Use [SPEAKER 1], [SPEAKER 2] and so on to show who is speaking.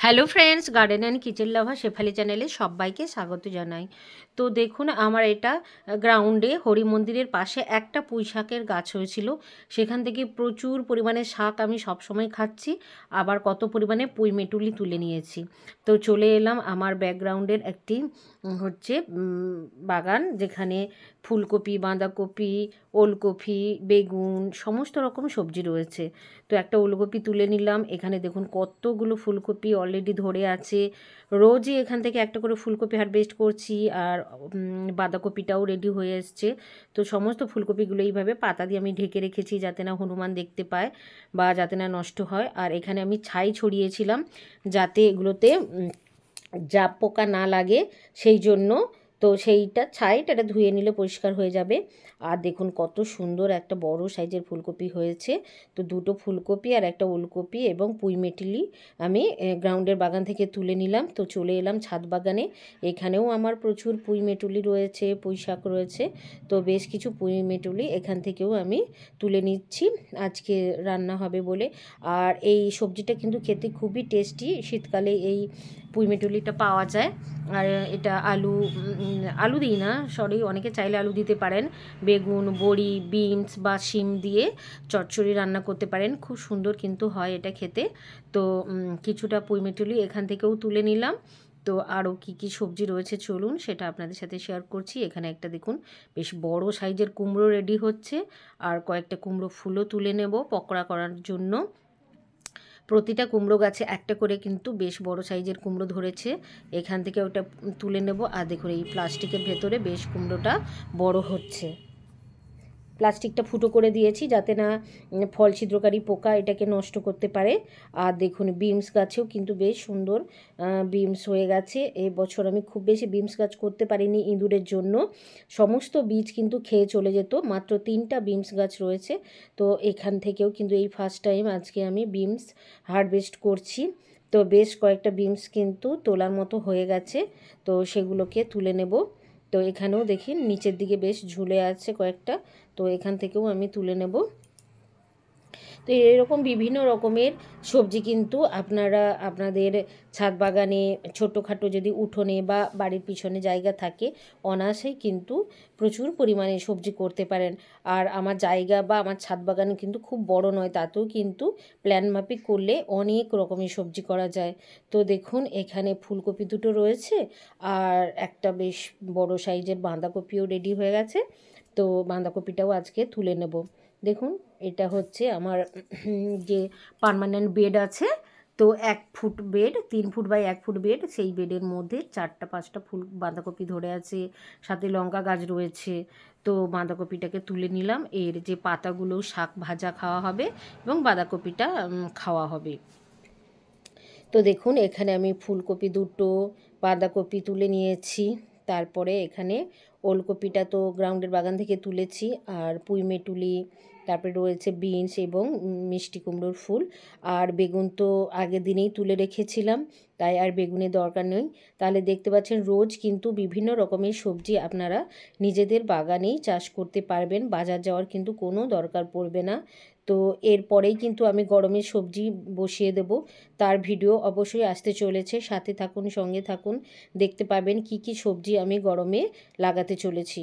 [SPEAKER 1] Hello friends, garden and kitchen লাভার শেফালি চ্যানেলে সবাইকে স্বাগত জানাই। তো দেখুন, আমার এটা গ্রাউন্ডে হরি মন্দিরের পাশে একটা পুঁই শাকের গাছ হয়েছিল। সেখান থেকে প্রচুর পরিমাণে শাক আমি সবসময় খাচ্ছি, আবার কত পরিমাণে পুঁই মেটুলি তুলে নিয়েছি। তো চলে এলাম আমার ব্যাকগ্রাউন্ডের একটি বাগান, যেখানে ফুলকপি, বাঁধাকপি, ওলকপি, বেগুন সমস্ত রকম সবজি রয়েছে। তো একটা ওলকপি তুলে নিলাম। এখানে দেখুন কতগুলো ফুলকপি অলরেডি ধরে আছে। রোজই এখান থেকে একটা করে ফুলকপি হারভেস্ট করছি, আর বাঁধাকপিটাও রেডি হয়ে এসছে। তো সমস্ত ফুলকপিগুলো এইভাবে পাতা দিয়ে আমি ঢেকে রেখেছি, যাতে না হনুমান দেখতে পায় বা যাতে না নষ্ট হয়। আর এখানে আমি ছাই ছড়িয়েছিলাম যাতে এগুলোতে জাপ পোকা না লাগে, সেই জন্য। তো সেইটা ছাইটা ধুয়ে নিলে পরিষ্কার হয়ে যাবে। আর দেখুন কত সুন্দর একটা বড় সাইজের ফুলকপি হয়েছে। তো দুটো ফুলকপি আর একটা ওলকপি এবং পুঁই মেটিলি আমি গ্রাউন্ডের বাগান থেকে তুলে নিলাম। তো চলে এলাম ছাদ বাগানে। এখানেও আমার প্রচুর পুঁই মেটুলি রয়েছে, পুঁই শাক রয়েছে। তো বেশ কিছু পুঁই মেটুলি এখান থেকেও আমি তুলে নিচ্ছি, আজকে রান্না হবে বলে। আর এই সবজিটা কিন্তু খেতে খুবই টেস্টি। শীতকালে এই পুঁই মেটুলিটা পাওয়া যায়। আর এটা আলু দিই না, সরি, অনেকে চাইলে আলু দিতে পারেন। বেগুন, বড়ি, বিনস বা শিম দিয়ে চচ্চড়ি রান্না করতে পারেন, খুব সুন্দর কিন্তু হয় এটা খেতে। তো কিছুটা পুঁই মেটুলি এখান থেকেও তুলে নিলাম। তো আরও কী কী সবজি রয়েছে চলুন সেটা আপনাদের সাথে শেয়ার করছি। এখানে একটা দেখুন বেশ বড় সাইজের কুমড়ো রেডি হচ্ছে, আর কয়েকটা কুমড়ো ফুলও তুলে নেব পকোড়া করার জন্য। প্রতিটা কুমড়ো গাছে একটা করে কিন্তু বেশ বড় সাইজের কুমড়ো ধরেছে। এখান থেকে ওটা তুলে নেব। আর দেখুন এই প্লাস্টিকের ভেতরে বেশ কুমড়োটা বড় হচ্ছে। প্লাস্টিকটা ফুটো করে দিয়েছি যাতে না ফল ছিদ্রকারী পোকা এটাকে নষ্ট করতে পারে। আর দেখুন বিমস গাছেও কিন্তু বেশ সুন্দর বিমস হয়ে গেছে। এবছর আমি খুব বেশি বিমস গাছ করতে পারিনি ইঁদুরের জন্য, সমস্ত বীজ কিন্তু খেয়ে চলে যেত। মাত্র 3টা বিমস গাছ রয়েছে। তো এখান থেকেও কিন্তু এই ফার্স্ট টাইম আজকে আমি বিমস হারভেস্ট করছি। তো বেশ কয়েকটা বিমস কিন্তু তোলার মতো হয়ে গেছে, তো সেগুলোকে তুলে নেব। তো এখানেও দেখি নিচের দিকে বেশ ঝুলে আছে কয়েকটা, তো এখান থেকেও আমি তুলে নেব। তো এরকম বিভিন্ন রকমের সবজি কিন্তু আপনারা আপনাদের ছাদ বাগানে, ছোটোখাটো যদি উঠোনে বা বাড়ির পিছনে জায়গা থাকে, অনায়াসেই কিন্তু প্রচুর পরিমাণে সবজি করতে পারেন। আর আমার জায়গা বা আমার ছাদ বাগান কিন্তু খুব বড় নয়, তাতেও কিন্তু প্ল্যান মাফিক করলে অনেক রকমের সবজি করা যায়। তো দেখুন এখানে ফুলকপি দুটো রয়েছে, আর একটা বেশ বড় সাইজের বাঁধাকপিও রেডি হয়ে গেছে। তো বাঁধাকপিটাও আজকে তুলে নেব। দেখুন এটা হচ্ছে আমার যে পার্মানেন্ট বেড আছে। তো 1 foot bed, 3 foot by 1 foot bed, সেই বেডের মধ্যে 4টা-5টা ফুল বাঁধাকপি ধরে আছে, সাথে লঙ্কা গাছ রয়েছে। তো বাঁধাকপিটাকে তুলে নিলাম। এর যে পাতাগুলো শাক ভাজা খাওয়া হবে এবং বাঁধাকপিটা খাওয়া হবে। তো দেখুন এখানে আমি ফুলকপি দুটো, বাঁধাকপি তুলে নিয়েছি। তারপরে এখানে ওলকপিটা তো গ্রাউন্ডের বাগান থেকে তুলেছি, আর পুঁই মেটুলি, তারপরে রয়েছে বিনস এবং মিষ্টি কুমড়োর ফুল। আর বেগুন তো আগের দিনেই তুলে রেখেছিলাম, তাই আর বেগুনের দরকার নেই। তাহলে দেখতে পাচ্ছেন রোজ কিন্তু বিভিন্ন রকমের সবজি আপনারা নিজেদের বাগানেই চাষ করতে পারবেন, বাজার যাওয়ার কিন্তু কোনো দরকার পড়বে না। তো এরপরেই কিন্তু আমি গরমের সবজি বসিয়ে দেব, তার ভিডিও অবশ্যই আসতে চলেছে। সাথে থাকুন, সঙ্গে থাকুন, দেখতে পাবেন কি কি সবজি আমি গরমে লাগাতে চলেছি।